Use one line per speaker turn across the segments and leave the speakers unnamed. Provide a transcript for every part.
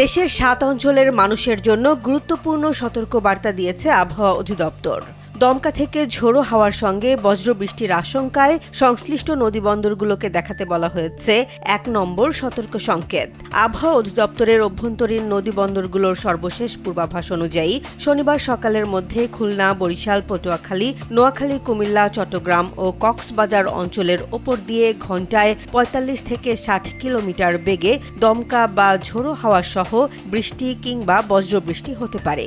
দেশের ৭ অঞ্চলের মানুষের জন্য গুরুত্বপূর্ণ সতর্কবার্তা দিয়েছে আবহাওয়া অধিদপ্তর। দমকা থেকে ঝোড়ো হাওয়ার সঙ্গে বজ্রবৃষ্টির আশঙ্কায় সংশ্লিষ্ট নদীবন্দরগুলোকে দেখাতে বলা হয়েছে ১ নম্বর সতর্ক সংকেত। আবহাওয়া অধিদপ্তরের অভ্যন্তরীণ নদীবন্দরগুলোর সর্বশেষ পূর্বাভাস অনুযায়ী শনিবার সকালের মধ্যে খুলনা, বরিশাল, পটুয়াখালী, নোয়াখালী, কুমিল্লা, চট্টগ্রাম ও কক্সবাজার অঞ্চলের ওপর দিয়ে ঘণ্টায় ৪৫ থেকে ৬০ কিলোমিটার বেগে দমকা বা ঝোড়ো হাওয়া সহ বৃষ্টি কিংবা বজ্রবৃষ্টি হতে পারে।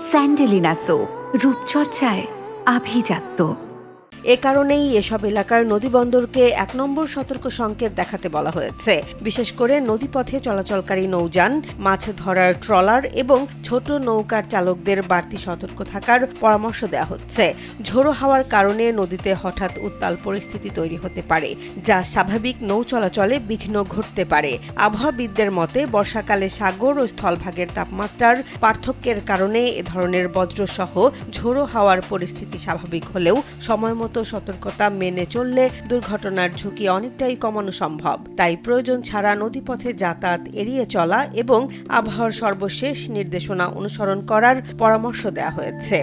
স্যান্ডেলিনা সো রূপচর্চায় আভিজাত্য।
এ কারণেই এসব এলাকার নদীবন্দরকে ১ নম্বর সতর্ক সংকেত দেখাতে বলা হয়েছে। বিশেষ করে নদীপথে চলাচলকারী নৌযান, মাছ ধরার ট্রলার এবং ছোট নৌকার চালকদের বাড়তি সতর্ক থাকার পরামর্শ দেওয়া হচ্ছে। ঝোড়ো হাওয়ার কারণে নদীতে হঠাৎ উত্তাল পরিস্থিতি তৈরি হতে পারে, যা স্বাভাবিক নৌ চলাচলে বিঘ্ন ঘটতে পারে। আবহাওয়াবিদদের মতে বর্ষাকালে সাগর ও স্থলভাগের তাপমাত্রার পার্থক্যের কারণে এ ধরনের বজ্রসহ ঝোড়ো হাওয়ার পরিস্থিতি স্বাভাবিক হলেও সময়মতো সতর্কতা মেনে চললে দুর্ঘটনার ঝুঁকি অনেকটাই কমানো সম্ভব। তাই প্রয়োজন ছাড়া নদীপথে যাতায়াত এড়িয়ে চলা এবং আবহাওয়ার সর্বশেষ নির্দেশনা অনুসরণ করার পরামর্শ দেওয়া হয়েছে।